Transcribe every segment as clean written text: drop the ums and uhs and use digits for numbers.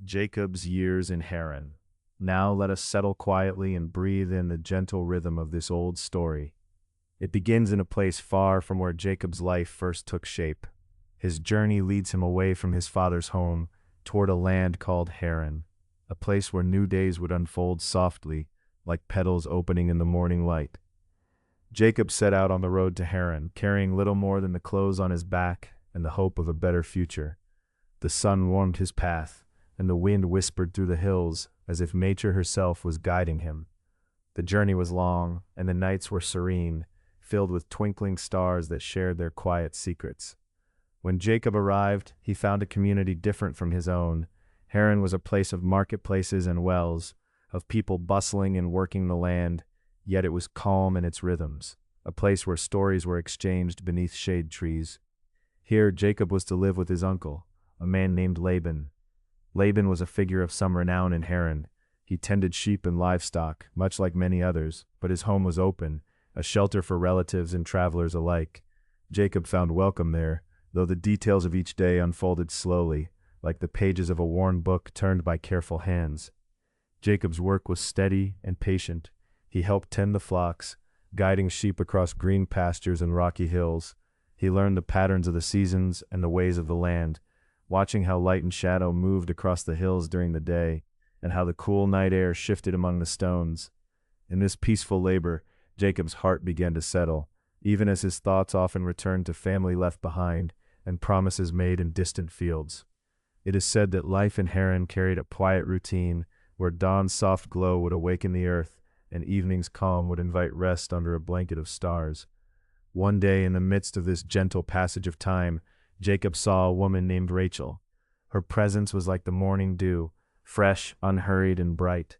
Jacob's years in Haran. Now let us settle quietly and breathe in the gentle rhythm of this old story. It begins in a place far from where Jacob's life first took shape. His journey leads him away from his father's home toward a land called Haran, a place where new days would unfold softly, like petals opening in the morning light. Jacob set out on the road to Haran, carrying little more than the clothes on his back and the hope of a better future. The sun warmed his path, and the wind whispered through the hills as if nature herself was guiding him. The journey was long, and the nights were serene, filled with twinkling stars that shared their quiet secrets. When Jacob arrived, he found a community different from his own. Haran was a place of marketplaces and wells, of people bustling and working the land, yet it was calm in its rhythms, a place where stories were exchanged beneath shade trees. Here Jacob was to live with his uncle, a man named Laban. Laban was a figure of some renown in Haran. He tended sheep and livestock, much like many others, but his home was open, a shelter for relatives and travelers alike. Jacob found welcome there, though the details of each day unfolded slowly, like the pages of a worn book turned by careful hands. Jacob's work was steady and patient. He helped tend the flocks, guiding sheep across green pastures and rocky hills. He learned the patterns of the seasons and the ways of the land, watching how light and shadow moved across the hills during the day, and how the cool night air shifted among the stones. In this peaceful labor, Jacob's heart began to settle, even as his thoughts often returned to family left behind and promises made in distant fields. It is said that life in Haran carried a quiet routine, where dawn's soft glow would awaken the earth, and evening's calm would invite rest under a blanket of stars. One day, in the midst of this gentle passage of time, Jacob saw a woman named Rachel. Her presence was like the morning dew, fresh, unhurried, and bright.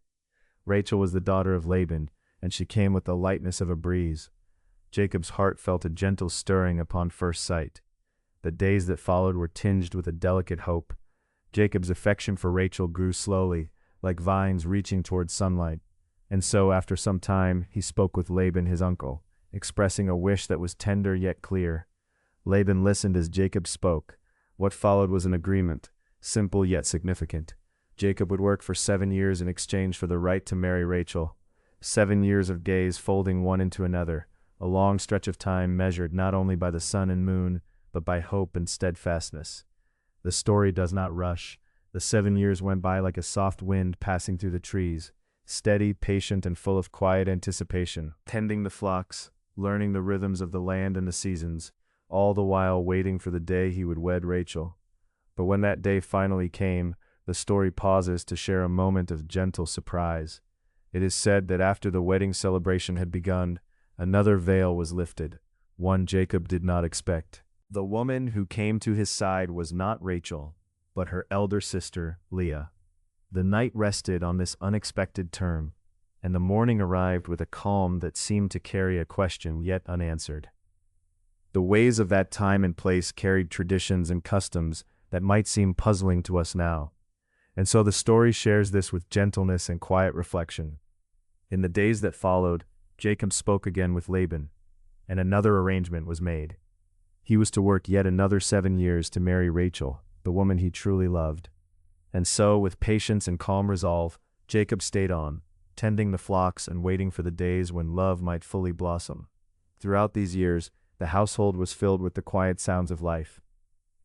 Rachel was the daughter of Laban, and she came with the lightness of a breeze. Jacob's heart felt a gentle stirring upon first sight. The days that followed were tinged with a delicate hope. Jacob's affection for Rachel grew slowly, like vines reaching toward sunlight. And so, after some time, he spoke with Laban, his uncle, expressing a wish that was tender yet clear. Laban listened as Jacob spoke. What followed was an agreement, simple yet significant. Jacob would work for 7 years in exchange for the right to marry Rachel. 7 years of days folding one into another, a long stretch of time measured not only by the sun and moon, but by hope and steadfastness. The story does not rush. The 7 years went by like a soft wind passing through the trees, steady, patient, and full of quiet anticipation, tending the flocks, learning the rhythms of the land and the seasons, all the while waiting for the day he would wed Rachel. But when that day finally came, the story pauses to share a moment of gentle surprise. It is said that after the wedding celebration had begun, another veil was lifted, one Jacob did not expect. The woman who came to his side was not Rachel, but her elder sister, Leah. The night rested on this unexpected term, and the morning arrived with a calm that seemed to carry a question yet unanswered. The ways of that time and place carried traditions and customs that might seem puzzling to us now, and so the story shares this with gentleness and quiet reflection. In the days that followed, Jacob spoke again with Laban, and another arrangement was made. He was to work yet another 7 years to marry Rachel, the woman he truly loved. And so, with patience and calm resolve, Jacob stayed on, tending the flocks and waiting for the days when love might fully blossom. Throughout these years, the household was filled with the quiet sounds of life.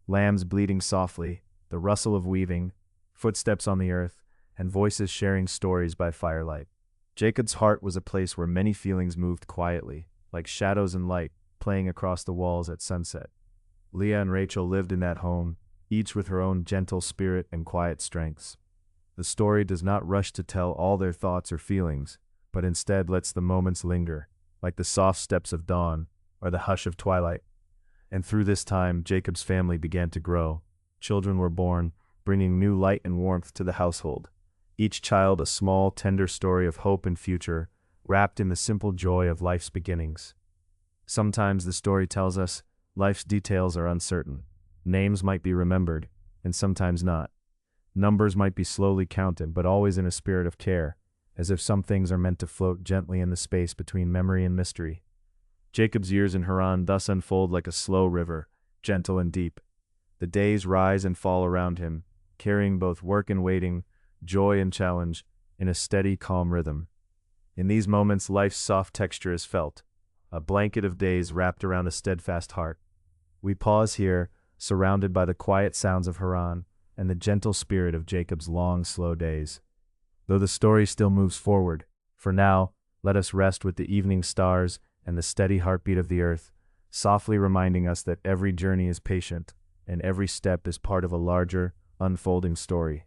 Lambs bleating softly, the rustle of weaving, footsteps on the earth, and voices sharing stories by firelight. Jacob's heart was a place where many feelings moved quietly, like shadows and light, playing across the walls at sunset. Leah and Rachel lived in that home, each with her own gentle spirit and quiet strengths. The story does not rush to tell all their thoughts or feelings, but instead lets the moments linger, like the soft steps of dawn or the hush of twilight. And through this time, Jacob's family began to grow. Children were born, bringing new light and warmth to the household. Each child a small, tender story of hope and future, wrapped in the simple joy of life's beginnings. Sometimes the story tells us life's details are uncertain. Names might be remembered, and sometimes not. Numbers might be slowly counted, but always in a spirit of care, as if some things are meant to float gently in the space between memory and mystery. Jacob's years in Haran thus unfold like a slow river, gentle and deep. The days rise and fall around him, carrying both work and waiting, joy and challenge, in a steady, calm rhythm. In these moments, life's soft texture is felt, a blanket of days wrapped around a steadfast heart. We pause here, surrounded by the quiet sounds of Haran and the gentle spirit of Jacob's long, slow days. Though the story still moves forward, for now, let us rest with the evening stars and the steady heartbeat of the earth, softly reminding us that every journey is patient and every step is part of a larger, unfolding story.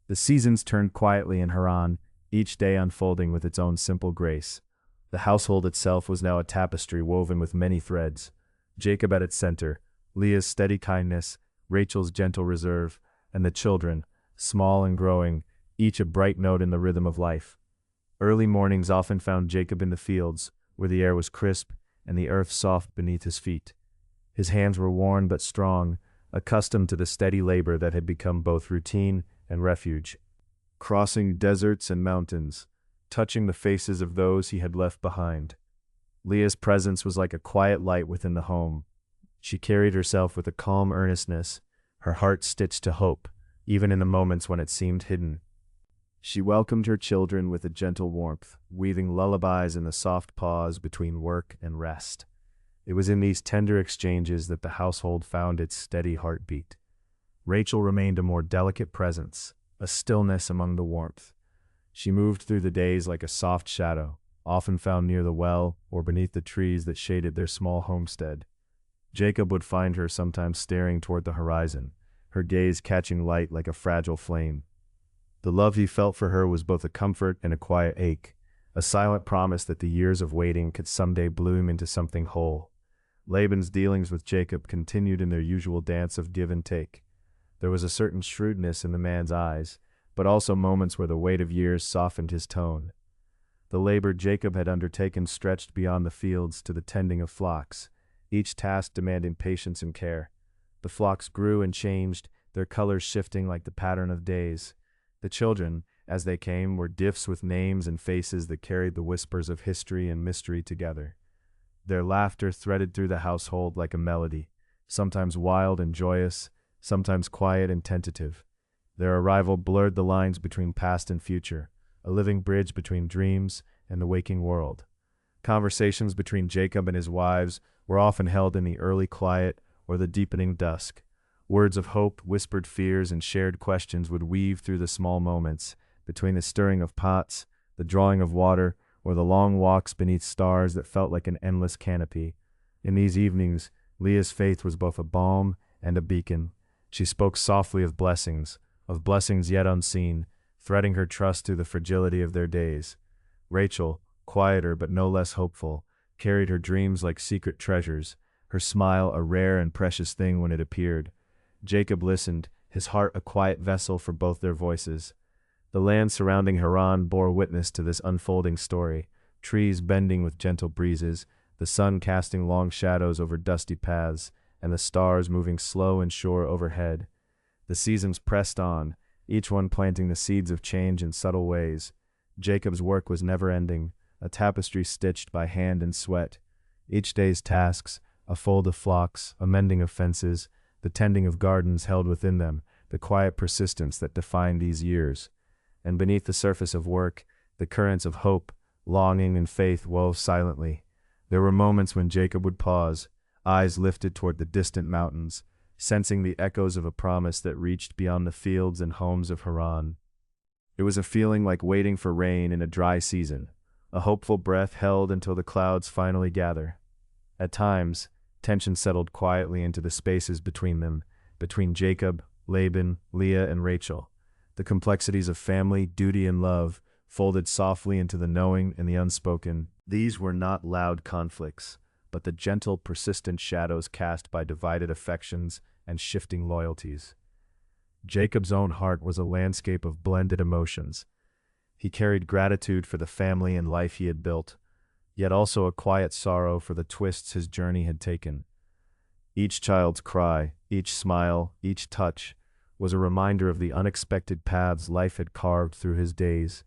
The seasons turned quietly in Haran, each day unfolding with its own simple grace. The household itself was now a tapestry woven with many threads. Jacob at its center, Leah's steady kindness, Rachel's gentle reserve, and the children, small and growing, each a bright note in the rhythm of life. Early mornings often found Jacob in the fields, where the air was crisp and the earth soft beneath his feet. His hands were worn but strong, accustomed to the steady labor that had become both routine and refuge. Crossing deserts and mountains, touching the faces of those he had left behind. Leah's presence was like a quiet light within the home. She carried herself with a calm earnestness, her heart stitched to hope, even in the moments when it seemed hidden. She welcomed her children with a gentle warmth, weaving lullabies in the soft pause between work and rest. It was in these tender exchanges that the household found its steady heartbeat. Rachel remained a more delicate presence, a stillness among the warmth. She moved through the days like a soft shadow, often found near the well or beneath the trees that shaded their small homestead. Jacob would find her sometimes staring toward the horizon, her gaze catching light like a fragile flame. The love he felt for her was both a comfort and a quiet ache, a silent promise that the years of waiting could someday bloom into something whole. Laban's dealings with Jacob continued in their usual dance of give and take. There was a certain shrewdness in the man's eyes, but also moments where the weight of years softened his tone. The labor Jacob had undertaken stretched beyond the fields to the tending of flocks, each task demanding patience and care. The flocks grew and changed, their colors shifting like the pattern of days. The children, as they came, were gifts with names and faces that carried the whispers of history and mystery together. Their laughter threaded through the household like a melody, sometimes wild and joyous, sometimes quiet and tentative. Their arrival blurred the lines between past and future, a living bridge between dreams and the waking world. Conversations between Jacob and his wives were often held in the early quiet or the deepening dusk. Words of hope, whispered fears, and shared questions would weave through the small moments, between the stirring of pots, the drawing of water, or the long walks beneath stars that felt like an endless canopy. In these evenings, Leah's faith was both a balm and a beacon. She spoke softly of blessings yet unseen, threading her trust through the fragility of their days. Rachel, quieter but no less hopeful, carried her dreams like secret treasures, her smile a rare and precious thing when it appeared. Jacob listened, his heart a quiet vessel for both their voices. The land surrounding Haran bore witness to this unfolding story, trees bending with gentle breezes, the sun casting long shadows over dusty paths, and the stars moving slow and sure overhead. The seasons pressed on, each one planting the seeds of change in subtle ways. Jacob's work was never-ending, a tapestry stitched by hand and sweat. Each day's tasks, a fold of flocks, a mending of fences, the tending of gardens held within them the quiet persistence that defined these years. And beneath the surface of work, the currents of hope, longing, and faith wove silently. There were moments when Jacob would pause, eyes lifted toward the distant mountains, sensing the echoes of a promise that reached beyond the fields and homes of Haran. It was a feeling like waiting for rain in a dry season, a hopeful breath held until the clouds finally gather. At times, tension settled quietly into the spaces between them, between Jacob, Laban, Leah, and Rachel. The complexities of family, duty, and love folded softly into the knowing and the unspoken. These were not loud conflicts, but the gentle, persistent shadows cast by divided affections and shifting loyalties. Jacob's own heart was a landscape of blended emotions. He carried gratitude for the family and life he had built, yet also a quiet sorrow for the twists his journey had taken. Each child's cry, each smile, each touch was a reminder of the unexpected paths life had carved through his days.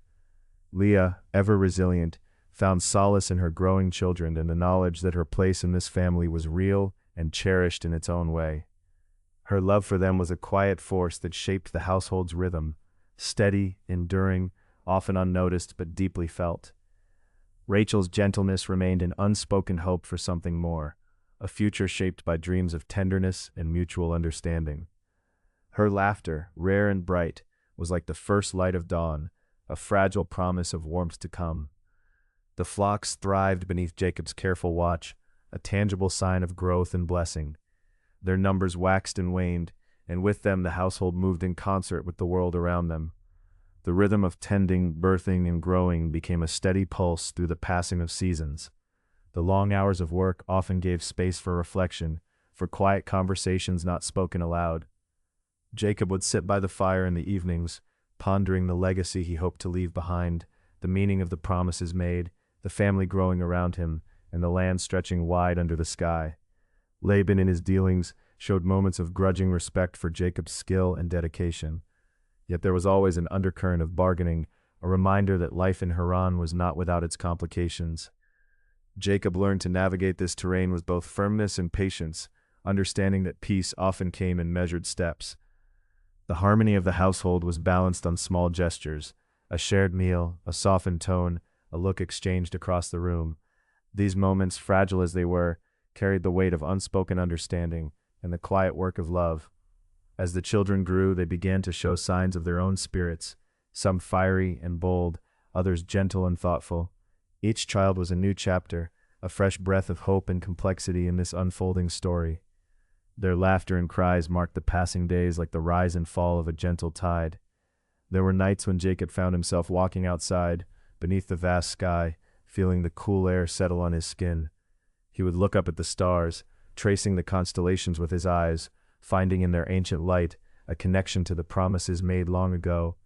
Leah, ever resilient, found solace in her growing children and the knowledge that her place in this family was real and cherished in its own way. Her love for them was a quiet force that shaped the household's rhythm, steady, enduring, often unnoticed but deeply felt. Rachel's gentleness remained an unspoken hope for something more, a future shaped by dreams of tenderness and mutual understanding. Her laughter, rare and bright, was like the first light of dawn, a fragile promise of warmth to come. The flocks thrived beneath Jacob's careful watch, a tangible sign of growth and blessing. Their numbers waxed and waned, and with them the household moved in concert with the world around them. The rhythm of tending, birthing, and growing became a steady pulse through the passing of seasons. The long hours of work often gave space for reflection, for quiet conversations not spoken aloud. Jacob would sit by the fire in the evenings, pondering the legacy he hoped to leave behind, the meaning of the promises made, the family growing around him, and the land stretching wide under the sky. Laban in his dealings showed moments of grudging respect for Jacob's skill and dedication. Yet there was always an undercurrent of bargaining, a reminder that life in Haran was not without its complications. Jacob learned to navigate this terrain with both firmness and patience, understanding that peace often came in measured steps. The harmony of the household was balanced on small gestures, a shared meal, a softened tone, a look exchanged across the room. These moments, fragile as they were, carried the weight of unspoken understanding and the quiet work of love. As the children grew, they began to show signs of their own spirits, some fiery and bold, others gentle and thoughtful. Each child was a new chapter, a fresh breath of hope and complexity in this unfolding story. Their laughter and cries marked the passing days like the rise and fall of a gentle tide. There were nights when Jacob found himself walking outside, beneath the vast sky, feeling the cool air settle on his skin. He would look up at the stars, tracing the constellations with his eyes, finding in their ancient light a connection to the promises made long ago.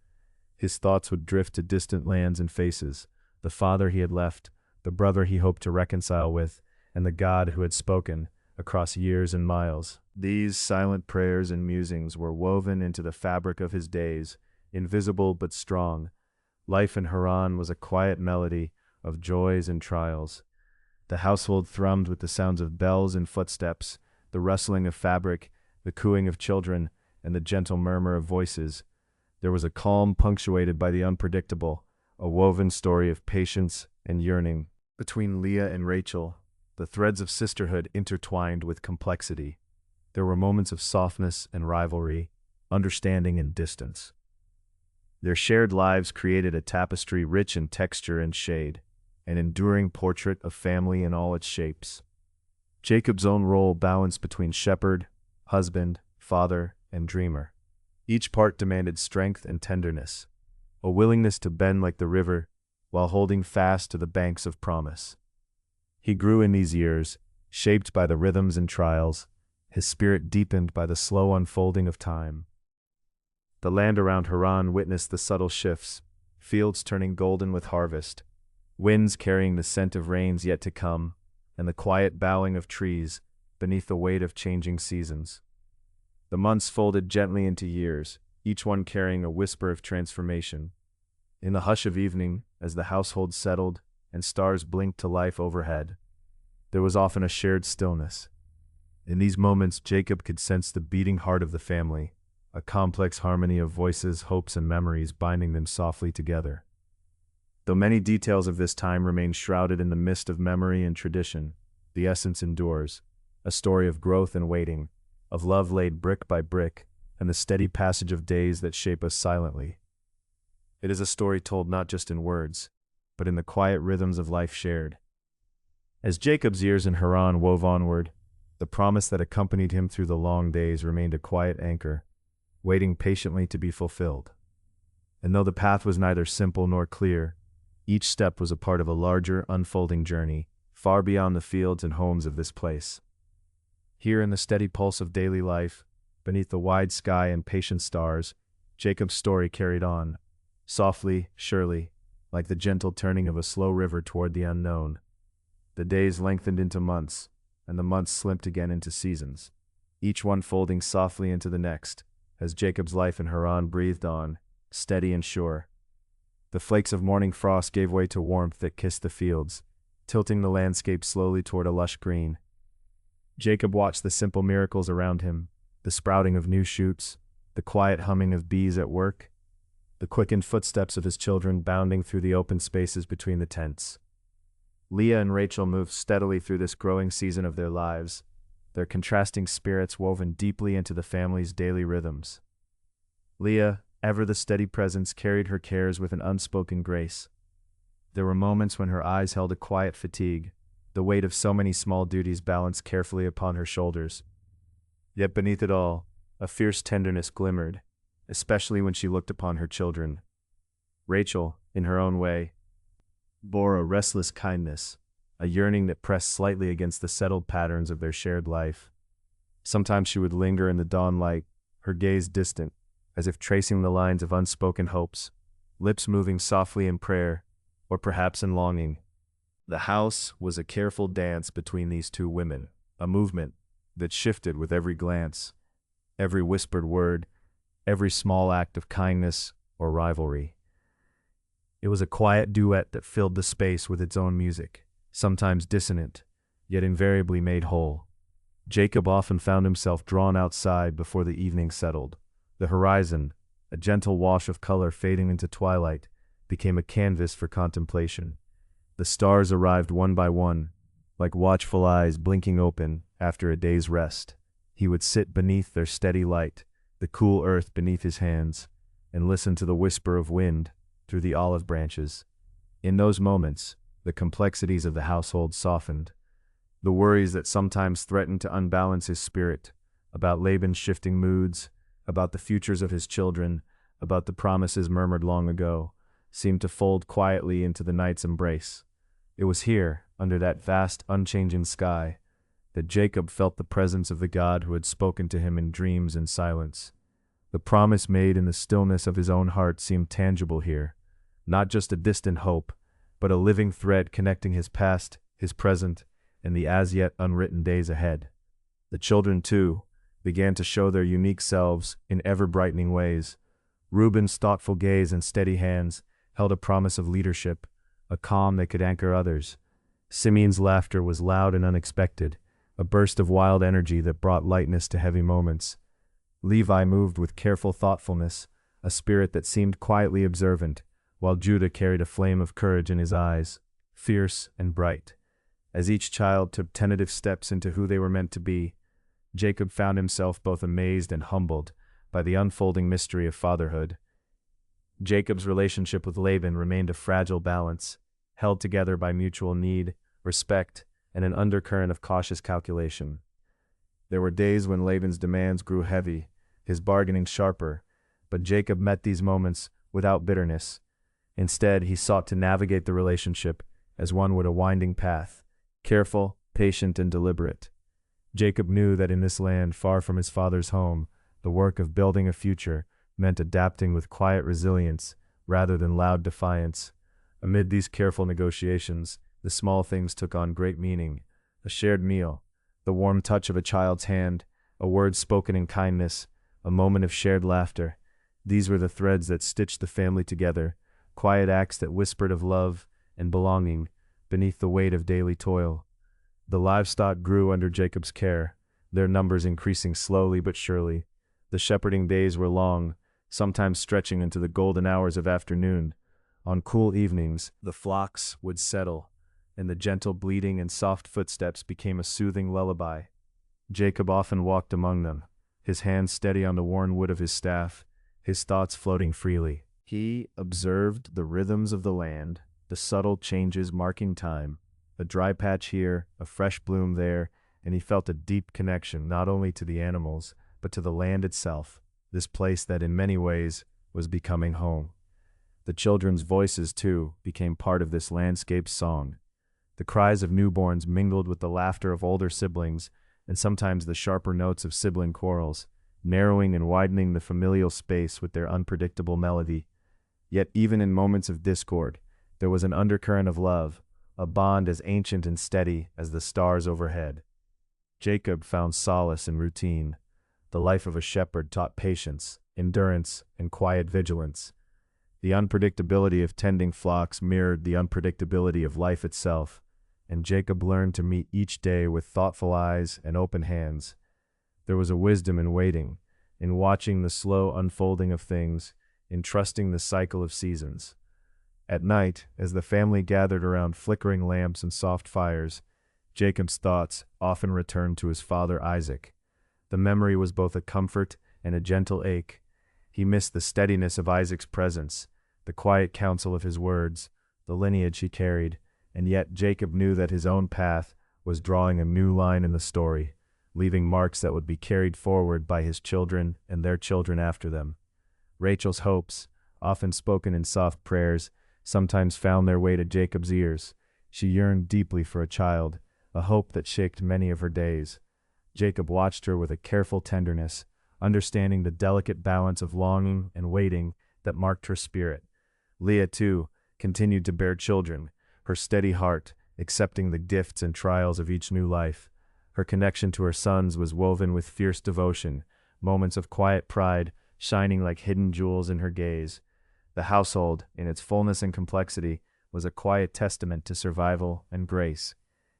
His thoughts would drift to distant lands and faces, the father he had left, the brother he hoped to reconcile with, and the God who had spoken, across years and miles. These silent prayers and musings were woven into the fabric of his days, invisible but strong. Life in Haran was a quiet melody of joys and trials. The household thrummed with the sounds of bells and footsteps, the rustling of fabric, the cooing of children, and the gentle murmur of voices. There was a calm punctuated by the unpredictable, a woven story of patience and yearning. Between Leah and Rachel, the threads of sisterhood intertwined with complexity. There were moments of softness and rivalry, understanding and distance. Their shared lives created a tapestry rich in texture and shade, an enduring portrait of family in all its shapes. Jacob's own role balanced between shepherd, husband, father, and dreamer. Each part demanded strength and tenderness, a willingness to bend like the river while holding fast to the banks of promise. He grew in these years, shaped by the rhythms and trials, his spirit deepened by the slow unfolding of time. The land around Haran witnessed the subtle shifts, fields turning golden with harvest, winds carrying the scent of rains yet to come, and the quiet bowing of trees beneath the weight of changing seasons. The months folded gently into years, each one carrying a whisper of transformation. In the hush of evening, as the household settled and stars blinked to life overhead, there was often a shared stillness. In these moments, Jacob could sense the beating heart of the family, a complex harmony of voices, hopes, and memories binding them softly together. Though many details of this time remain shrouded in the mist of memory and tradition, the essence endures, a story of growth and waiting, of love laid brick by brick, and the steady passage of days that shape us silently. It is a story told not just in words, but in the quiet rhythms of life shared. As Jacob's years in Haran wove onward, the promise that accompanied him through the long days remained a quiet anchor, waiting patiently to be fulfilled. And though the path was neither simple nor clear, each step was a part of a larger, unfolding journey, far beyond the fields and homes of this place. Here in the steady pulse of daily life, beneath the wide sky and patient stars, Jacob's story carried on, softly, surely, like the gentle turning of a slow river toward the unknown. The days lengthened into months, and the months slipped again into seasons, each one folding softly into the next, as Jacob's life in Haran breathed on, steady and sure. The flakes of morning frost gave way to warmth that kissed the fields, tilting the landscape slowly toward a lush green. Jacob watched the simple miracles around him, the sprouting of new shoots, the quiet humming of bees at work, the quickened footsteps of his children bounding through the open spaces between the tents. Leah and Rachel moved steadily through this growing season of their lives, their contrasting spirits woven deeply into the family's daily rhythms. Leah, ever the steady presence, carried her cares with an unspoken grace. There were moments when her eyes held a quiet fatigue, the weight of so many small duties balanced carefully upon her shoulders. Yet beneath it all, a fierce tenderness glimmered, especially when she looked upon her children. Rachel, in her own way, bore a restless kindness, a yearning that pressed slightly against the settled patterns of their shared life. Sometimes she would linger in the dawn light, her gaze distant, as if tracing the lines of unspoken hopes, lips moving softly in prayer, or perhaps in longing. The house was a careful dance between these two women, a movement that shifted with every glance, every whispered word, every small act of kindness or rivalry. It was a quiet duet that filled the space with its own music, sometimes dissonant, yet invariably made whole. Jacob often found himself drawn outside before the evening settled. The horizon, a gentle wash of color fading into twilight, became a canvas for contemplation. The stars arrived one by one, like watchful eyes blinking open after a day's rest. He would sit beneath their steady light, the cool earth beneath his hands, and listen to the whisper of wind through the olive branches. In those moments, the complexities of the household softened. The worries that sometimes threatened to unbalance his spirit, about Laban's shifting moods, about the futures of his children, about the promises murmured long ago, seemed to fold quietly into the night's embrace. It was here, under that vast, unchanging sky, that Jacob felt the presence of the God who had spoken to him in dreams and silence. The promise made in the stillness of his own heart seemed tangible here, not just a distant hope, but a living thread connecting his past, his present, and the as-yet unwritten days ahead. The children, too, began to show their unique selves in ever-brightening ways. Reuben's thoughtful gaze and steady hands held a promise of leadership, a calm that could anchor others. Simeon's laughter was loud and unexpected, a burst of wild energy that brought lightness to heavy moments. Levi moved with careful thoughtfulness, a spirit that seemed quietly observant, while Judah carried a flame of courage in his eyes, fierce and bright. As each child took tentative steps into who they were meant to be, Jacob found himself both amazed and humbled by the unfolding mystery of fatherhood. Jacob's relationship with Laban remained a fragile balance, held together by mutual need, respect, and an undercurrent of cautious calculation. There were days when Laban's demands grew heavy, his bargaining sharper, but Jacob met these moments without bitterness. Instead, he sought to navigate the relationship as one would a winding path, careful, patient, and deliberate. Jacob knew that in this land far from his father's home, the work of building a future meant adapting with quiet resilience rather than loud defiance. Amid these careful negotiations, the small things took on great meaning. A shared meal, the warm touch of a child's hand, a word spoken in kindness, a moment of shared laughter. These were the threads that stitched the family together, quiet acts that whispered of love and belonging beneath the weight of daily toil. The livestock grew under Jacob's care, their numbers increasing slowly but surely. The shepherding days were long, sometimes stretching into the golden hours of afternoon. On cool evenings, the flocks would settle, and the gentle bleating and soft footsteps became a soothing lullaby. Jacob often walked among them, his hands steady on the worn wood of his staff, his thoughts floating freely. He observed the rhythms of the land, the subtle changes marking time, a dry patch here, a fresh bloom there, and he felt a deep connection not only to the animals, but to the land itself, this place that in many ways was becoming home. The children's voices, too, became part of this landscape's song. The cries of newborns mingled with the laughter of older siblings, and sometimes the sharper notes of sibling quarrels, narrowing and widening the familial space with their unpredictable melody. Yet even in moments of discord, there was an undercurrent of love, a bond as ancient and steady as the stars overhead. Jacob found solace in routine. The life of a shepherd taught patience, endurance, and quiet vigilance. The unpredictability of tending flocks mirrored the unpredictability of life itself, and Jacob learned to meet each day with thoughtful eyes and open hands. There was a wisdom in waiting, in watching the slow unfolding of things, in trusting the cycle of seasons. At night, as the family gathered around flickering lamps and soft fires, Jacob's thoughts often returned to his father Isaac. The memory was both a comfort and a gentle ache. He missed the steadiness of Isaac's presence, the quiet counsel of his words, the lineage he carried, and yet Jacob knew that his own path was drawing a new line in the story, leaving marks that would be carried forward by his children and their children after them. Rachel's hopes, often spoken in soft prayers, sometimes found their way to Jacob's ears. She yearned deeply for a child, a hope that shaped many of her days. Jacob watched her with a careful tenderness, understanding the delicate balance of longing and waiting that marked her spirit. Leah, too, continued to bear children, her steady heart accepting the gifts and trials of each new life. Her connection to her sons was woven with fierce devotion, moments of quiet pride shining like hidden jewels in her gaze. The household, in its fullness and complexity, was a quiet testament to survival and grace.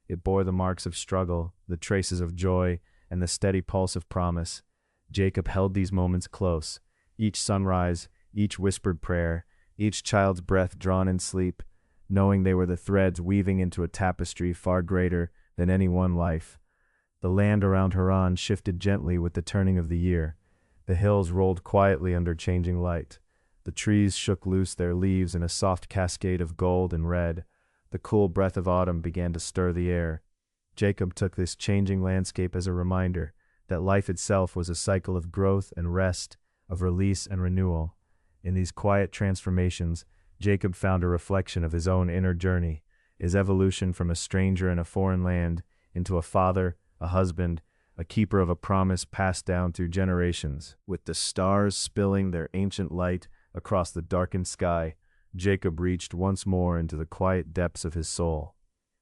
It bore the marks of struggle, the traces of joy, and the steady pulse of promise. Jacob held these moments close, each sunrise, each whispered prayer, each child's breath drawn in sleep, knowing they were the threads weaving into a tapestry far greater than any one life. The land around Haran shifted gently with the turning of the year. The hills rolled quietly under changing light. The trees shook loose their leaves in a soft cascade of gold and red. The cool breath of autumn began to stir the air. Jacob took this changing landscape as a reminder that life itself was a cycle of growth and rest, of release and renewal. In these quiet transformations, Jacob found a reflection of his own inner journey, his evolution from a stranger in a foreign land into a father, a husband, a keeper of a promise passed down through generations. With the stars spilling their ancient light across the darkened sky, Jacob reached once more into the quiet depths of his soul.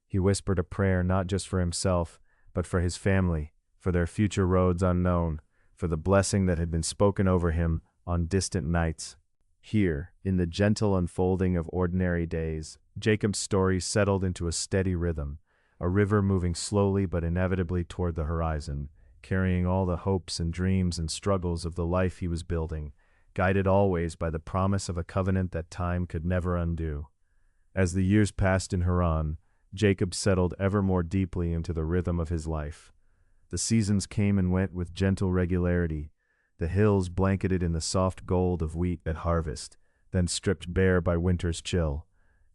He whispered a prayer not just for himself, but for his family, for their future roads unknown, for the blessing that had been spoken over him on distant nights. Here, in the gentle unfolding of ordinary days, Jacob's story settled into a steady rhythm, a river moving slowly but inevitably toward the horizon, carrying all the hopes and dreams and struggles of the life he was building, guided always by the promise of a covenant that time could never undo. As the years passed in Haran, Jacob settled ever more deeply into the rhythm of his life. The seasons came and went with gentle regularity, the hills blanketed in the soft gold of wheat at harvest, then stripped bare by winter's chill.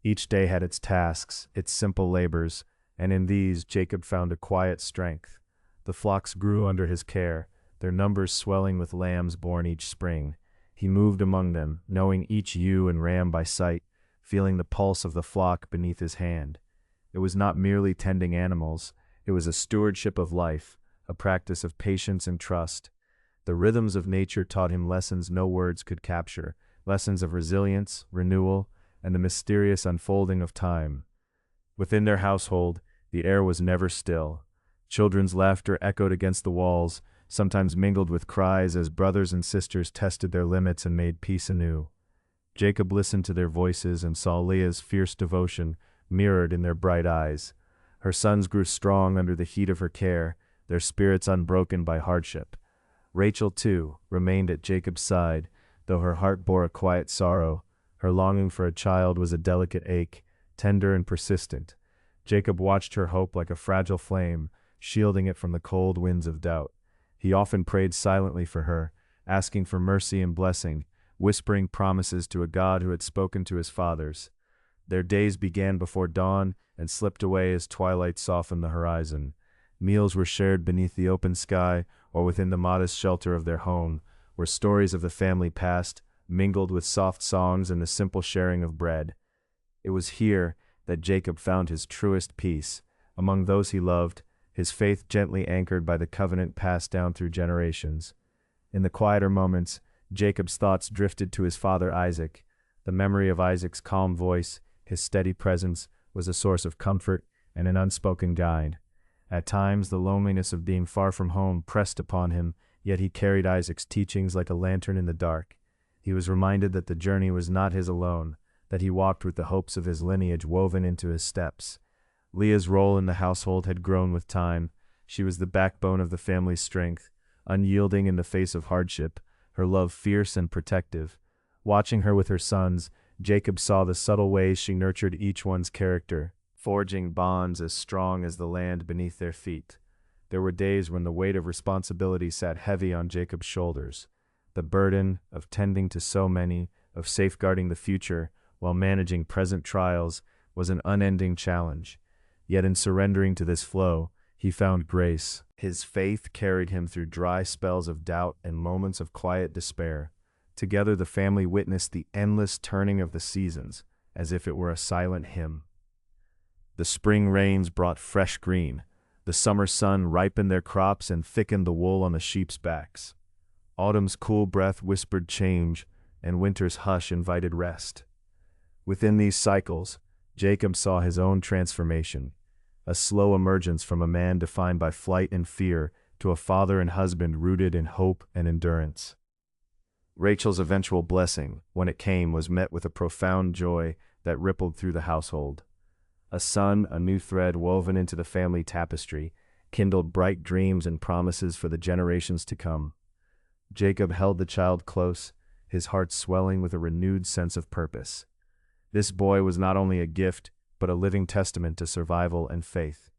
Each day had its tasks, its simple labors, and in these Jacob found a quiet strength. The flocks grew under his care, their numbers swelling with lambs born each spring. He moved among them, knowing each ewe and ram by sight, feeling the pulse of the flock beneath his hand. It was not merely tending animals, it was a stewardship of life, a practice of patience and trust. The rhythms of nature taught him lessons no words could capture, lessons of resilience, renewal, and the mysterious unfolding of time. Within their household, the air was never still. Children's laughter echoed against the walls, sometimes mingled with cries as brothers and sisters tested their limits and made peace anew. Jacob listened to their voices and saw Leah's fierce devotion mirrored in their bright eyes. Her sons grew strong under the heat of her care, their spirits unbroken by hardship. Rachel, too, remained at Jacob's side, though her heart bore a quiet sorrow. Her longing for a child was a delicate ache, tender and persistent. Jacob watched her hope like a fragile flame, shielding it from the cold winds of doubt. He often prayed silently for her, asking for mercy and blessing, whispering promises to a God who had spoken to his fathers. Their days began before dawn and slipped away as twilight softened the horizon. Meals were shared beneath the open sky or within the modest shelter of their home, where stories of the family past mingled with soft songs and the simple sharing of bread. It was here that Jacob found his truest peace, among those he loved, his faith gently anchored by the covenant passed down through generations. In the quieter moments, Jacob's thoughts drifted to his father Isaac. The memory of Isaac's calm voice, his steady presence, was a source of comfort and an unspoken guide. At times, the loneliness of being far from home pressed upon him, yet he carried Isaac's teachings like a lantern in the dark. He was reminded that the journey was not his alone, that he walked with the hopes of his lineage woven into his steps. Leah's role in the household had grown with time. She was the backbone of the family's strength, unyielding in the face of hardship, her love fierce and protective. Watching her with her sons, Jacob saw the subtle ways she nurtured each one's character, forging bonds as strong as the land beneath their feet. There were days when the weight of responsibility sat heavy on Jacob's shoulders, the burden of tending to so many, of safeguarding the future while managing present trials was an unending challenge. Yet in surrendering to this flow, he found grace. His faith carried him through dry spells of doubt and moments of quiet despair. Together the family witnessed the endless turning of the seasons, as if it were a silent hymn. The spring rains brought fresh green. The summer sun ripened their crops and thickened the wool on the sheep's backs. Autumn's cool breath whispered change, and winter's hush invited rest. Within these cycles, Jacob saw his own transformation, a slow emergence from a man defined by flight and fear to a father and husband rooted in hope and endurance. Rachel's eventual blessing, when it came, was met with a profound joy that rippled through the household. A son, a new thread woven into the family tapestry, kindled bright dreams and promises for the generations to come. Jacob held the child close, his heart swelling with a renewed sense of purpose. This boy was not only a gift, but a living testament to survival and faith.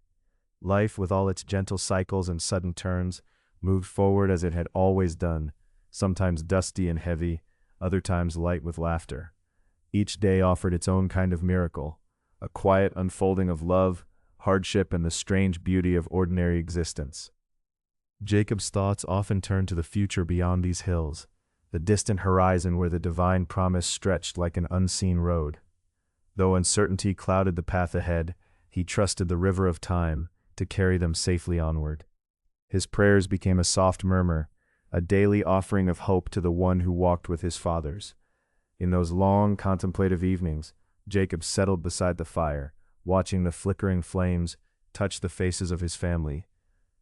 Life, with all its gentle cycles and sudden turns, moved forward as it had always done, sometimes dusty and heavy, other times light with laughter. Each day offered its own kind of miracle, a quiet unfolding of love, hardship, and the strange beauty of ordinary existence. Jacob's thoughts often turned to the future beyond these hills, the distant horizon where the divine promise stretched like an unseen road. Though uncertainty clouded the path ahead, he trusted the river of time to carry them safely onward. His prayers became a soft murmur, a daily offering of hope to the one who walked with his fathers. In those long, contemplative evenings, Jacob settled beside the fire, watching the flickering flames touch the faces of his family.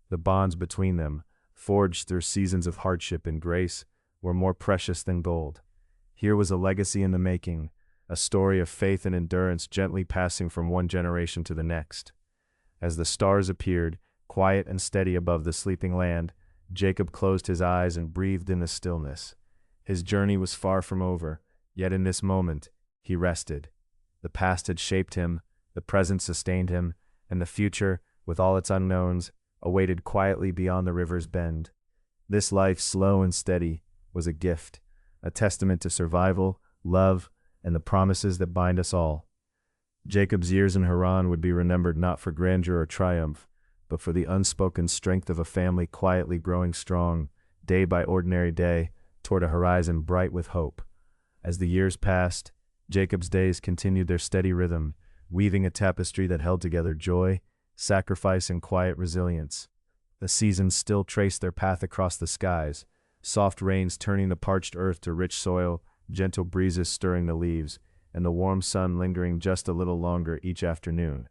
The bonds between them, forged through seasons of hardship and grace, were more precious than gold. Here was a legacy in the making, a story of faith and endurance gently passing from one generation to the next. As the stars appeared, quiet and steady above the sleeping land, Jacob closed his eyes and breathed in the stillness. His journey was far from over, yet in this moment, he rested. The past had shaped him, the present sustained him, and the future, with all its unknowns, awaited quietly beyond the river's bend. This life, slow and steady, was a gift, a testament to survival, love, and the promises that bind us all. Jacob's years in Haran would be remembered not for grandeur or triumph, but for the unspoken strength of a family quietly growing strong, day by ordinary day, toward a horizon bright with hope. As the years passed, Jacob's days continued their steady rhythm, weaving a tapestry that held together joy, sacrifice, and quiet resilience. The seasons still traced their path across the skies, soft rains turning the parched earth to rich soil, gentle breezes stirring the leaves, and the warm sun lingering just a little longer each afternoon.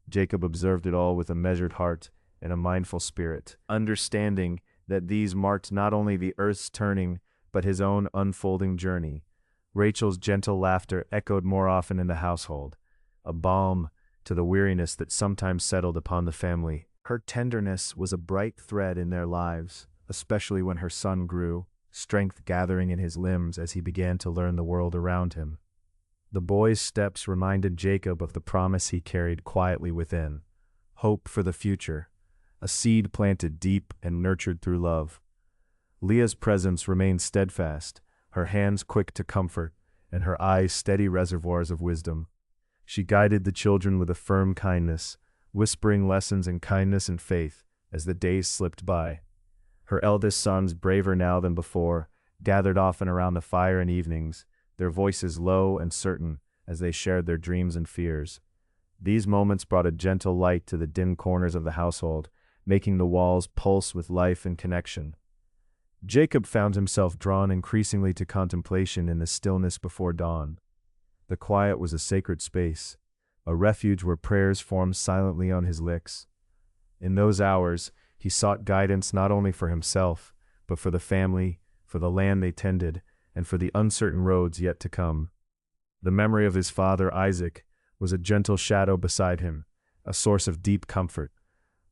Jacob observed it all with a measured heart and a mindful spirit, understanding that these marked not only the earth's turning, but his own unfolding journey. Rachel's gentle laughter echoed more often in the household, a balm to the weariness that sometimes settled upon the family. Her tenderness was a bright thread in their lives, especially when her son grew, strength gathering in his limbs as he began to learn the world around him. The boy's steps reminded Jacob of the promise he carried quietly within, hope for the future, a seed planted deep and nurtured through love. Leah's presence remained steadfast, her hands quick to comfort, and her eyes steady reservoirs of wisdom. She guided the children with a firm kindness, whispering lessons in kindness and faith as the days slipped by. Her eldest sons, braver now than before, gathered often around the fire in evenings, their voices low and certain as they shared their dreams and fears. These moments brought a gentle light to the dim corners of the household, making the walls pulse with life and connection. Jacob found himself drawn increasingly to contemplation in the stillness before dawn. The quiet was a sacred space, a refuge where prayers formed silently on his lips. In those hours, he sought guidance not only for himself, but for the family, for the land they tended, and for the uncertain roads yet to come. The memory of his father, Isaac, was a gentle shadow beside him, a source of deep comfort.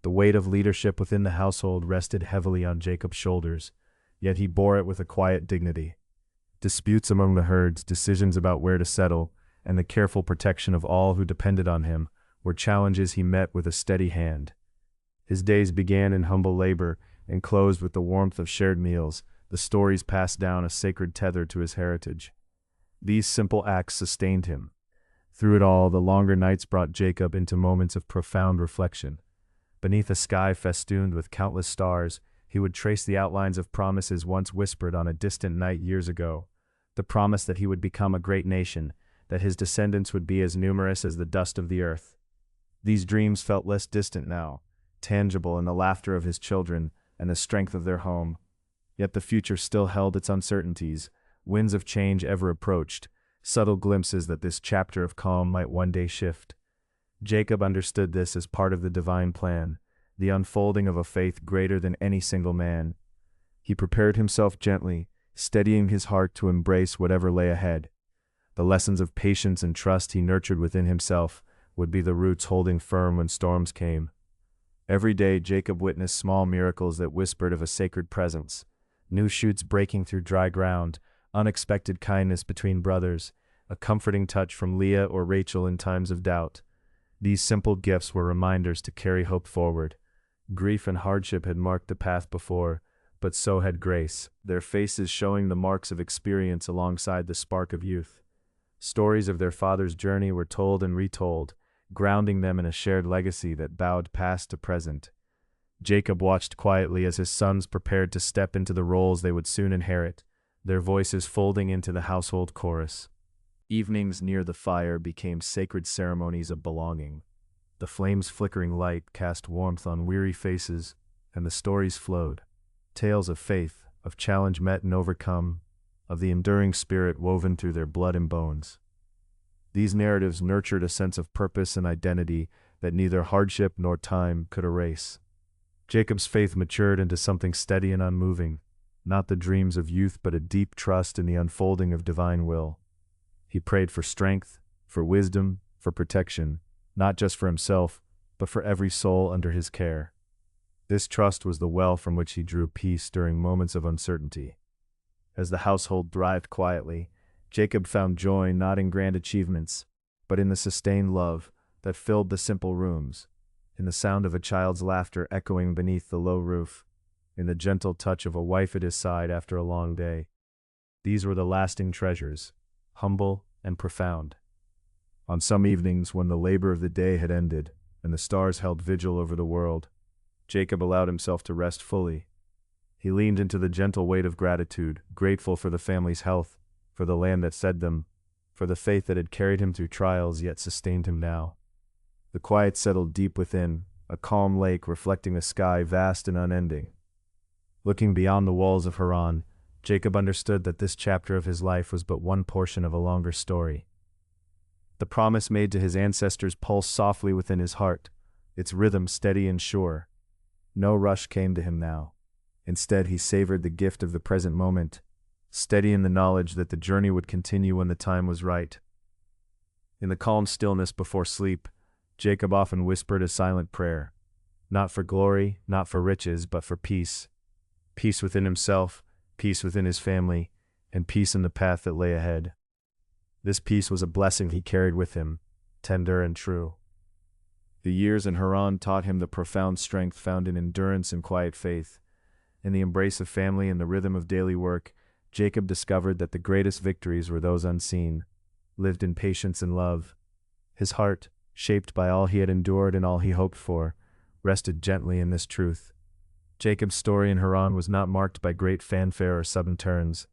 The weight of leadership within the household rested heavily on Jacob's shoulders, yet he bore it with a quiet dignity. Disputes among the herds, decisions about where to settle, and the careful protection of all who depended on him were challenges he met with a steady hand. His days began in humble labor and closed with the warmth of shared meals, the stories passed down a sacred tether to his heritage. These simple acts sustained him. Through it all, the longer nights brought Jacob into moments of profound reflection. Beneath a sky festooned with countless stars, he would trace the outlines of promises once whispered on a distant night years ago. The promise that he would become a great nation, that his descendants would be as numerous as the dust of the earth. These dreams felt less distant now, tangible in the laughter of his children and the strength of their home. Yet the future still held its uncertainties. Winds of change ever approached, subtle glimpses that this chapter of calm might one day shift. Jacob understood this as part of the divine plan, the unfolding of a faith greater than any single man. He prepared himself gently, steadying his heart to embrace whatever lay ahead. The lessons of patience and trust he nurtured within himself would be the roots holding firm when storms came. Every day Jacob witnessed small miracles that whispered of a sacred presence, new shoots breaking through dry ground, unexpected kindness between brothers, a comforting touch from Leah or Rachel in times of doubt. These simple gifts were reminders to carry hope forward. Grief and hardship had marked the path before, but so had grace, their faces showing the marks of experience alongside the spark of youth. Stories of their father's journey were told and retold, grounding them in a shared legacy that bowed past to present. Jacob watched quietly as his sons prepared to step into the roles they would soon inherit, their voices folding into the household chorus. Evenings near the fire became sacred ceremonies of belonging. The flame's flickering light cast warmth on weary faces, and the stories flowed. Tales of faith, of challenge met and overcome, of the enduring spirit woven through their blood and bones. These narratives nurtured a sense of purpose and identity that neither hardship nor time could erase. Jacob's faith matured into something steady and unmoving, not the dreams of youth but a deep trust in the unfolding of divine will. He prayed for strength, for wisdom, for protection, not just for himself, but for every soul under his care. This trust was the well from which he drew peace during moments of uncertainty. As the household thrived quietly, Jacob found joy not in grand achievements, but in the sustained love that filled the simple rooms, in the sound of a child's laughter echoing beneath the low roof, in the gentle touch of a wife at his side after a long day. These were the lasting treasures, humble and profound. On some evenings when the labor of the day had ended and the stars held vigil over the world, Jacob allowed himself to rest fully. He leaned into the gentle weight of gratitude, grateful for the family's health, for the land that fed them, for the faith that had carried him through trials yet sustained him now. The quiet settled deep within, a calm lake reflecting a sky vast and unending. Looking beyond the walls of Haran, Jacob understood that this chapter of his life was but one portion of a longer story. The promise made to his ancestors pulsed softly within his heart, its rhythm steady and sure. No rush came to him now. Instead, he savored the gift of the present moment, steady in the knowledge that the journey would continue when the time was right. In the calm stillness before sleep, Jacob often whispered a silent prayer, not for glory, not for riches, but for peace. Peace within himself, peace within his family, and peace in the path that lay ahead. This peace was a blessing he carried with him, tender and true. The years in Haran taught him the profound strength found in endurance and quiet faith. In the embrace of family and the rhythm of daily work, Jacob discovered that the greatest victories were those unseen, lived in patience and love. His heart, shaped by all he had endured and all he hoped for, rested gently in this truth. Jacob's story in Haran was not marked by great fanfare or sudden turns.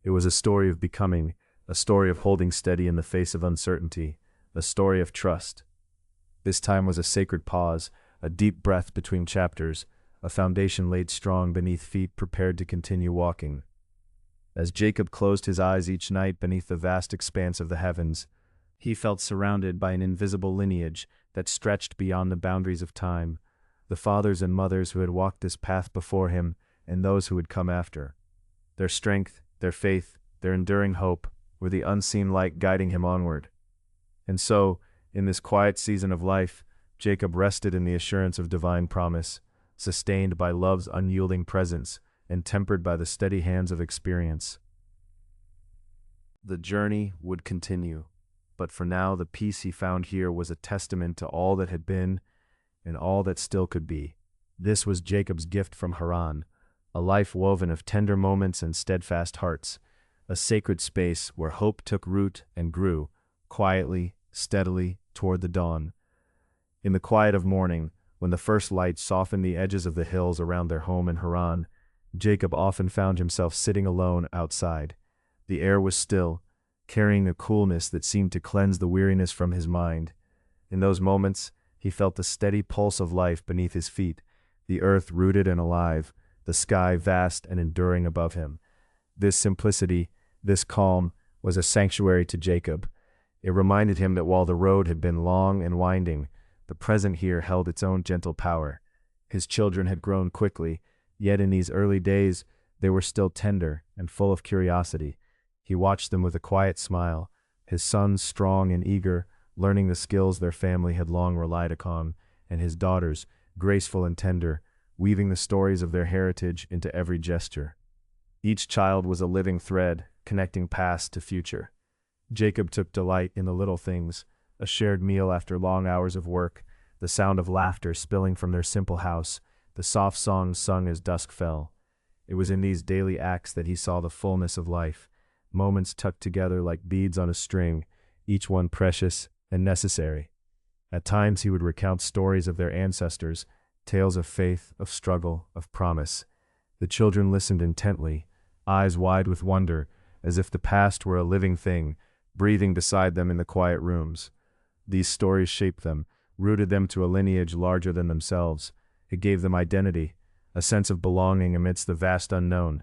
It was a story of becoming, a story of holding steady in the face of uncertainty, a story of trust. This time was a sacred pause, a deep breath between chapters, a foundation laid strong beneath feet prepared to continue walking. As Jacob closed his eyes each night beneath the vast expanse of the heavens, he felt surrounded by an invisible lineage that stretched beyond the boundaries of time, the fathers and mothers who had walked this path before him and those who would come after. Their strength, their faith, their enduring hope were the unseen light guiding him onward. And so, in this quiet season of life, Jacob rested in the assurance of divine promise, sustained by love's unyielding presence and tempered by the steady hands of experience. The journey would continue, but for now the peace he found here was a testament to all that had been and all that still could be. This was Jacob's gift from Haran, a life woven of tender moments and steadfast hearts, a sacred space where hope took root and grew, quietly, steadily, toward the dawn. In the quiet of morning, when the first light softened the edges of the hills around their home in Haran, Jacob often found himself sitting alone outside. The air was still, carrying a coolness that seemed to cleanse the weariness from his mind. In those moments, he felt the steady pulse of life beneath his feet, the earth rooted and alive, the sky vast and enduring above him. This simplicity, this calm, was a sanctuary to Jacob. It reminded him that while the road had been long and winding, the present here held its own gentle power. His children had grown quickly, yet in these early days they were still tender and full of curiosity. He watched them with a quiet smile, his sons strong and eager, learning the skills their family had long relied upon, and his daughters, graceful and tender, weaving the stories of their heritage into every gesture. Each child was a living thread, connecting past to future. Jacob took delight in the little things, a shared meal after long hours of work, the sound of laughter spilling from their simple house, the soft songs sung as dusk fell. It was in these daily acts that he saw the fullness of life, moments tucked together like beads on a string, each one precious and necessary. At times he would recount stories of their ancestors, tales of faith, of struggle, of promise. The children listened intently, eyes wide with wonder, as if the past were a living thing, breathing beside them in the quiet rooms. These stories shaped them, rooted them to a lineage larger than themselves. It gave them identity, a sense of belonging amidst the vast unknown.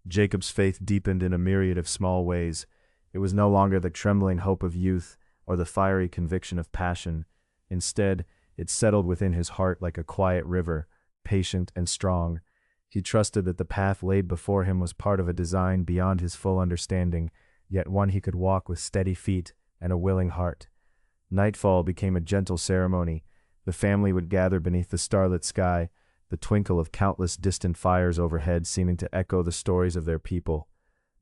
Jacob's faith deepened in a myriad of small ways. It was no longer the trembling hope of youth or the fiery conviction of passion. Instead, it settled within his heart like a quiet river, patient and strong. He trusted that the path laid before him was part of a design beyond his full understanding, yet one he could walk with steady feet and a willing heart. Nightfall became a gentle ceremony. The family would gather beneath the starlit sky, the twinkle of countless distant fires overhead seeming to echo the stories of their people.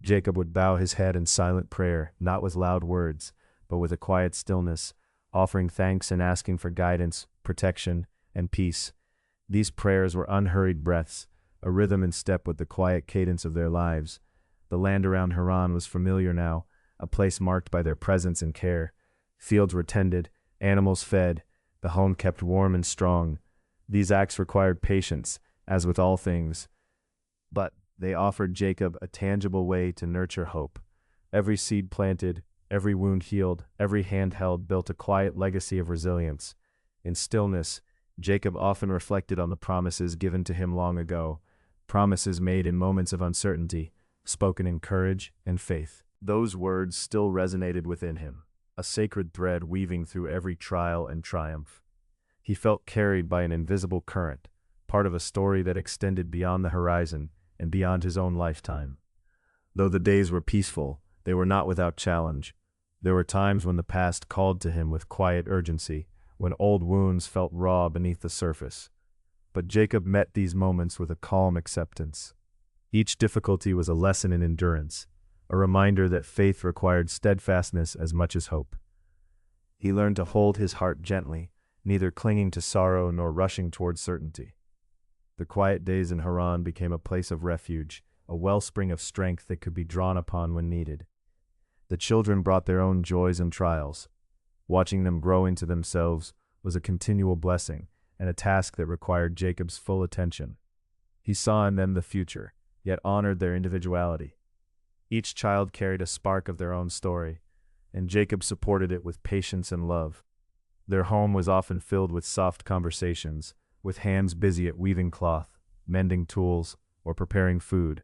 Jacob would bow his head in silent prayer, not with loud words, but with a quiet stillness, offering thanks and asking for guidance, protection, and peace. These prayers were unhurried breaths, a rhythm in step with the quiet cadence of their lives. The land around Haran was familiar now, a place marked by their presence and care. Fields were tended, animals fed, the home kept warm and strong. These acts required patience, as with all things, but they offered Jacob a tangible way to nurture hope. Every seed planted, every wound healed, every hand held built a quiet legacy of resilience. In stillness, Jacob often reflected on the promises given to him long ago, promises made in moments of uncertainty, spoken in courage and faith. Those words still resonated within him, a sacred thread weaving through every trial and triumph. He felt carried by an invisible current, part of a story that extended beyond the horizon and beyond his own lifetime. Though the days were peaceful, they were not without challenge. There were times when the past called to him with quiet urgency, when old wounds felt raw beneath the surface. But Jacob met these moments with a calm acceptance. Each difficulty was a lesson in endurance, a reminder that faith required steadfastness as much as hope. He learned to hold his heart gently, neither clinging to sorrow nor rushing toward certainty. The quiet days in Haran became a place of refuge, a wellspring of strength that could be drawn upon when needed. The children brought their own joys and trials. Watching them grow into themselves was a continual blessing and a task that required Jacob's full attention. He saw in them the future, yet honored their individuality. Each child carried a spark of their own story, and Jacob supported it with patience and love. Their home was often filled with soft conversations, with hands busy at weaving cloth, mending tools, or preparing food.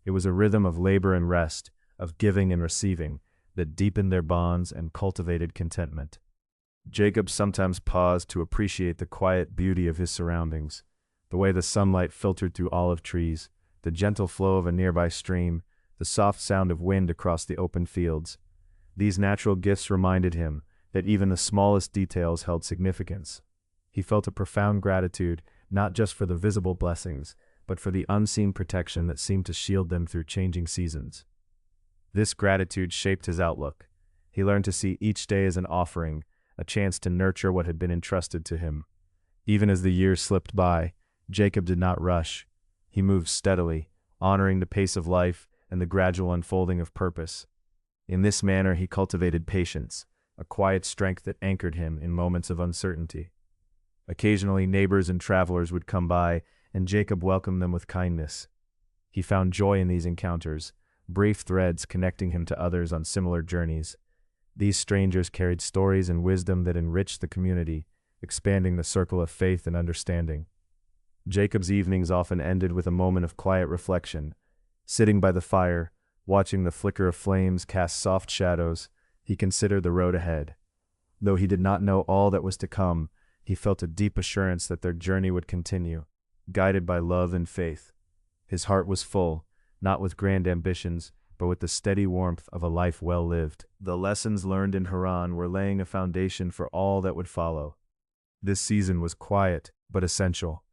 It was a rhythm of labor and rest, of giving and receiving, that deepened their bonds and cultivated contentment. Jacob sometimes paused to appreciate the quiet beauty of his surroundings, the way the sunlight filtered through olive trees, the gentle flow of a nearby stream, the soft sound of wind across the open fields. These natural gifts reminded him that even the smallest details held significance. He felt a profound gratitude, not just for the visible blessings, but for the unseen protection that seemed to shield them through changing seasons. This gratitude shaped his outlook. He learned to see each day as an offering, a chance to nurture what had been entrusted to him. Even as the years slipped by, Jacob did not rush. He moved steadily, honoring the pace of life and the gradual unfolding of purpose. In this manner he cultivated patience, a quiet strength that anchored him in moments of uncertainty. Occasionally neighbors and travelers would come by, and Jacob welcomed them with kindness. He found joy in these encounters, brief threads connecting him to others on similar journeys. These strangers carried stories and wisdom that enriched the community, expanding the circle of faith and understanding. Jacob's evenings often ended with a moment of quiet reflection. Sitting by the fire, watching the flicker of flames cast soft shadows, he considered the road ahead. Though he did not know all that was to come, he felt a deep assurance that their journey would continue, guided by love and faith. His heart was full, not with grand ambitions, but with the steady warmth of a life well lived. The lessons learned in Haran were laying a foundation for all that would follow. This season was quiet, but essential,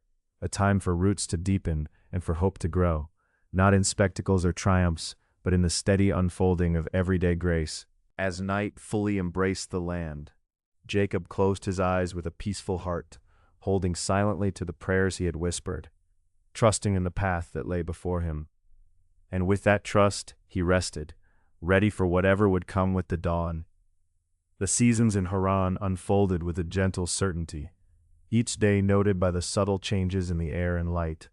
a time for roots to deepen and for hope to grow, not in spectacles or triumphs, but in the steady unfolding of everyday grace. As night fully embraced the land, Jacob closed his eyes with a peaceful heart, holding silently to the prayers he had whispered, trusting in the path that lay before him. And with that trust, he rested, ready for whatever would come with the dawn. The seasons in Haran unfolded with a gentle certainty, each day noted by the subtle changes in the air and light.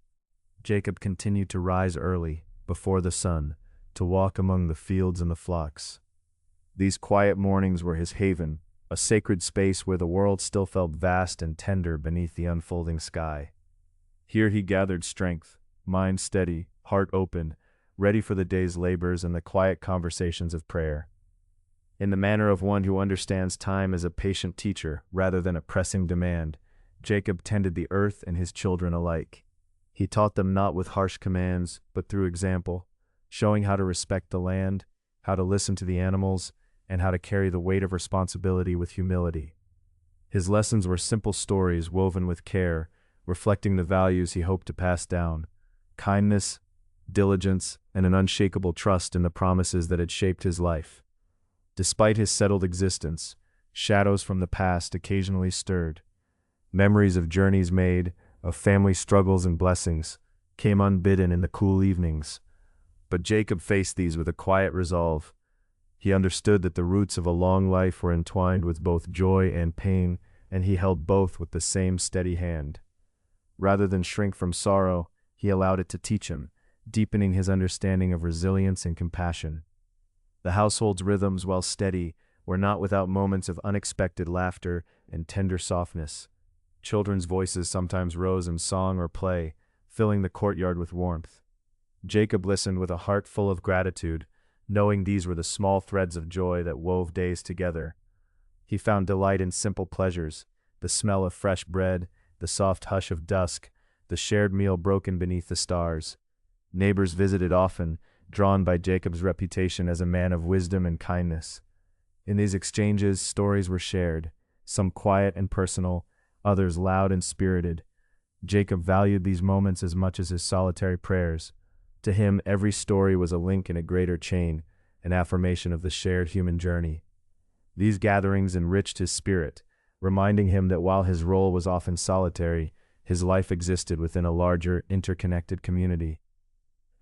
Jacob continued to rise early, before the sun, to walk among the fields and the flocks. These quiet mornings were his haven, a sacred space where the world still felt vast and tender beneath the unfolding sky. Here he gathered strength, mind steady, heart open, ready for the day's labors and the quiet conversations of prayer. In the manner of one who understands time as a patient teacher rather than a pressing demand, Jacob tended the earth and his children alike. He taught them not with harsh commands, but through example, showing how to respect the land, how to listen to the animals, and how to carry the weight of responsibility with humility. His lessons were simple stories woven with care, reflecting the values he hoped to pass down: kindness, diligence, and an unshakable trust in the promises that had shaped his life. Despite his settled existence, shadows from the past occasionally stirred. Memories of journeys made, of family struggles and blessings, came unbidden in the cool evenings. But Jacob faced these with a quiet resolve. He understood that the roots of a long life were entwined with both joy and pain, and he held both with the same steady hand. Rather than shrink from sorrow, he allowed it to teach him, deepening his understanding of resilience and compassion. The household's rhythms, while steady, were not without moments of unexpected laughter and tender softness. Children's voices sometimes rose in song or play, filling the courtyard with warmth. Jacob listened with a heart full of gratitude, knowing these were the small threads of joy that wove days together. He found delight in simple pleasures: the smell of fresh bread, the soft hush of dusk, the shared meal broken beneath the stars. Neighbors visited often, drawn by Jacob's reputation as a man of wisdom and kindness. In these exchanges, stories were shared, some quiet and personal, others loud and spirited. Jacob valued these moments as much as his solitary prayers. To him, every story was a link in a greater chain, an affirmation of the shared human journey. These gatherings enriched his spirit, reminding him that while his role was often solitary, his life existed within a larger, interconnected community.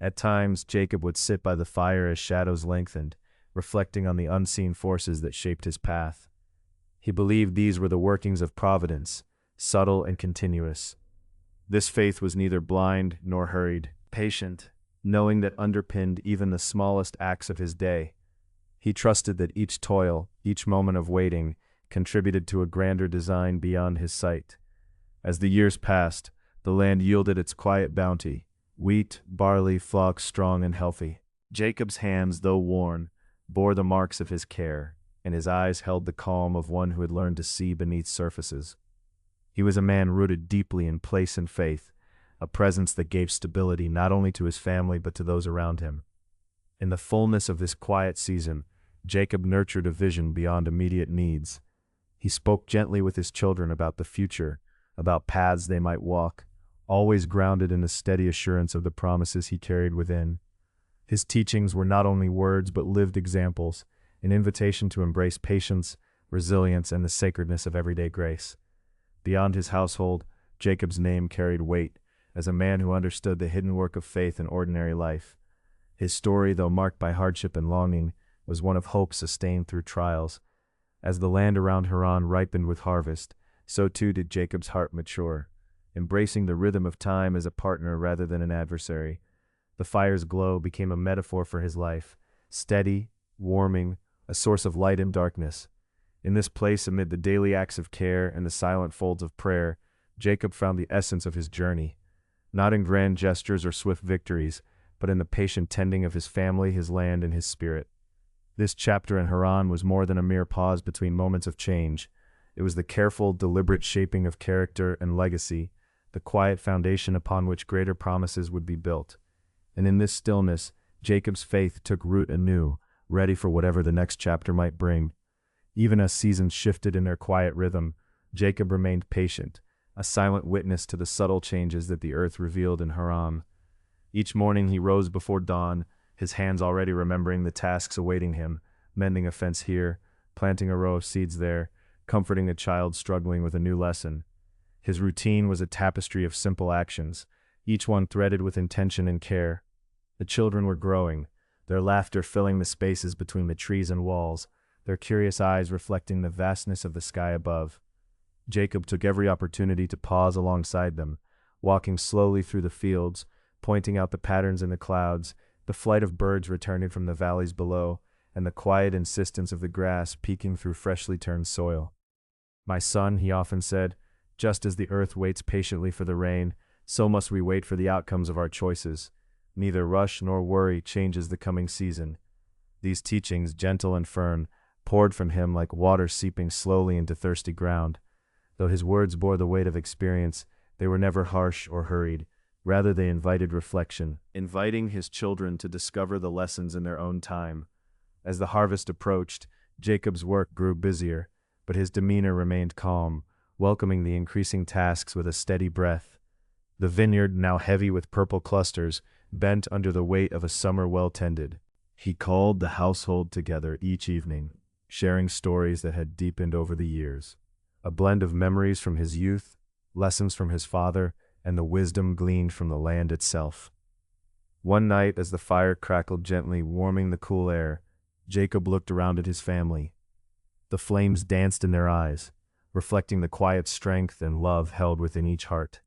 At times, Jacob would sit by the fire as shadows lengthened, reflecting on the unseen forces that shaped his path. He believed these were the workings of providence, subtle and continuous. This faith was neither blind nor hurried, patient, knowing that underpinned even the smallest acts of his day. He trusted that each toil, each moment of waiting, contributed to a grander design beyond his sight. As the years passed, the land yielded its quiet bounty: wheat, barley, flocks strong and healthy. Jacob's hands, though worn, bore the marks of his care, and his eyes held the calm of one who had learned to see beneath surfaces. He was a man rooted deeply in place and faith, a presence that gave stability not only to his family but to those around him. In the fullness of this quiet season, Jacob nurtured a vision beyond immediate needs. He spoke gently with his children about the future, about paths they might walk, always grounded in the steady assurance of the promises he carried within. His teachings were not only words but lived examples, an invitation to embrace patience, resilience, and the sacredness of everyday grace. Beyond his household, Jacob's name carried weight as a man who understood the hidden work of faith in ordinary life. His story, though marked by hardship and longing, was one of hope sustained through trials. As the land around Haran ripened with harvest, so too did Jacob's heart mature, embracing the rhythm of time as a partner rather than an adversary. The fire's glow became a metaphor for his life, steady, warming, a source of light in darkness. In this place, amid the daily acts of care and the silent folds of prayer, Jacob found the essence of his journey, not in grand gestures or swift victories, but in the patient tending of his family, his land, and his spirit. This chapter in Haran was more than a mere pause between moments of change. It was the careful, deliberate shaping of character and legacy, the quiet foundation upon which greater promises would be built. And in this stillness, Jacob's faith took root anew, ready for whatever the next chapter might bring. Even as seasons shifted in their quiet rhythm, Jacob remained patient, a silent witness to the subtle changes that the earth revealed in Haran. Each morning he rose before dawn, his hands already remembering the tasks awaiting him, mending a fence here, planting a row of seeds there, comforting a child struggling with a new lesson. His routine was a tapestry of simple actions, each one threaded with intention and care. The children were growing, their laughter filling the spaces between the trees and walls, their curious eyes reflecting the vastness of the sky above. Jacob took every opportunity to pause alongside them, walking slowly through the fields, pointing out the patterns in the clouds, the flight of birds returning from the valleys below, and the quiet insistence of the grass peeking through freshly turned soil. "My son," he often said, "just as the earth waits patiently for the rain, so must we wait for the outcomes of our choices. Neither rush nor worry changes the coming season." These teachings, gentle and firm, poured from him like water seeping slowly into thirsty ground. Though his words bore the weight of experience, they were never harsh or hurried. Rather, they invited reflection, inviting his children to discover the lessons in their own time. As the harvest approached, Jacob's work grew busier, but his demeanor remained calm, welcoming the increasing tasks with a steady breath. The vineyard, now heavy with purple clusters, bent under the weight of a summer well tended. He called the household together each evening, sharing stories that had deepened over the years. A blend of memories from his youth, lessons from his father, and the wisdom gleaned from the land itself. One night, as the fire crackled gently, warming the cool air, Jacob looked around at his family. The flames danced in their eyes, reflecting the quiet strength and love held within each heart.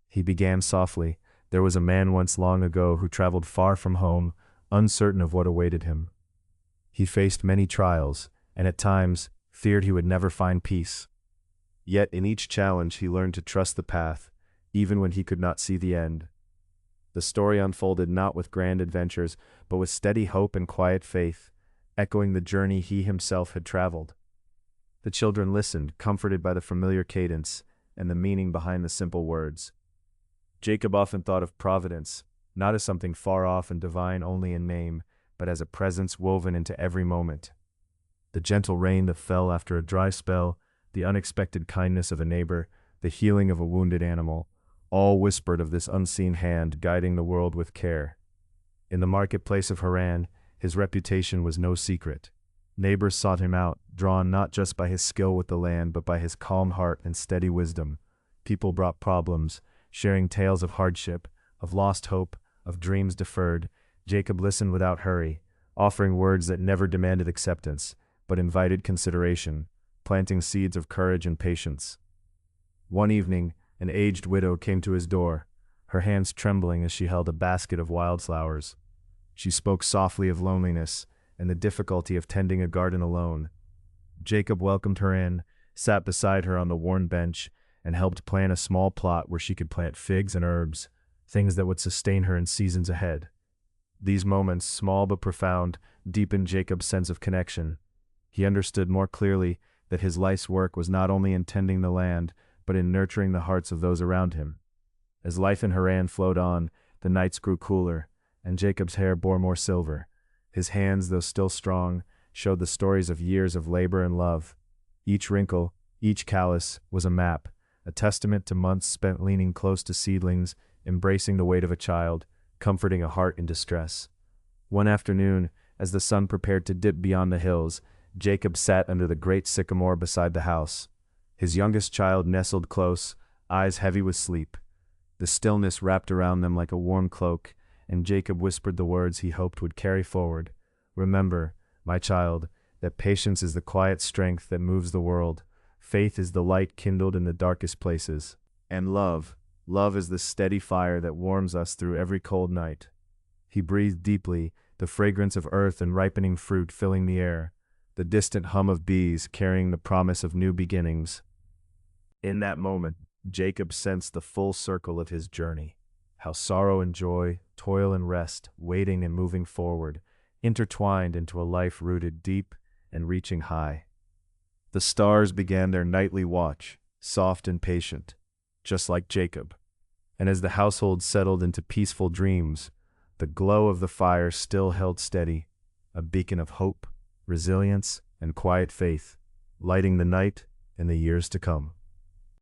He began softly. "There was a man once long ago who traveled far from home, uncertain of what awaited him. He faced many trials, and at times feared he would never find peace. Yet in each challenge he learned to trust the path, even when he could not see the end." The story unfolded not with grand adventures, but with steady hope and quiet faith, echoing the journey he himself had traveled. The children listened, comforted by the familiar cadence and the meaning behind the simple words. Jacob often thought of providence, not as something far off and divine only in name, but as a presence woven into every moment. The gentle rain that fell after a dry spell, the unexpected kindness of a neighbor, the healing of a wounded animal, all whispered of this unseen hand guiding the world with care. In the marketplace of Haran, his reputation was no secret. Neighbors sought him out, drawn not just by his skill with the land, but by his calm heart and steady wisdom. People brought problems, sharing tales of hardship, of lost hope, of dreams deferred. Jacob listened without hurry, offering words that never demanded acceptance, but invited consideration, planting seeds of courage and patience. One evening, an aged widow came to his door, her hands trembling as she held a basket of wildflowers. She spoke softly of loneliness and the difficulty of tending a garden alone. Jacob welcomed her in, sat beside her on the worn bench, and helped plan a small plot where she could plant figs and herbs, things that would sustain her in seasons ahead. These moments, small but profound, deepened Jacob's sense of connection. He understood more clearly that his life's work was not only in tending the land, but in nurturing the hearts of those around him. As life in Haran flowed on, the nights grew cooler, and Jacob's hair bore more silver. His hands, though still strong, showed the stories of years of labor and love. Each wrinkle, each callus, was a map, a testament to months spent leaning close to seedlings, embracing the weight of a child, comforting a heart in distress. One afternoon, as the sun prepared to dip beyond the hills, Jacob sat under the great sycamore beside the house. His youngest child nestled close, eyes heavy with sleep. The stillness wrapped around them like a warm cloak, and Jacob whispered the words he hoped would carry forward. "Remember, my child, that patience is the quiet strength that moves the world. Faith is the light kindled in the darkest places. And love is the steady fire that warms us through every cold night." He breathed deeply, the fragrance of earth and ripening fruit filling the air, the distant hum of bees carrying the promise of new beginnings. In that moment, Jacob sensed the full circle of his journey, how sorrow and joy, toil and rest, waiting and moving forward, intertwined into a life rooted deep and reaching high. The stars began their nightly watch, soft and patient, just like Jacob. And as the household settled into peaceful dreams, the glow of the fire still held steady, a beacon of hope, resilience, and quiet faith, lighting the night and the years to come.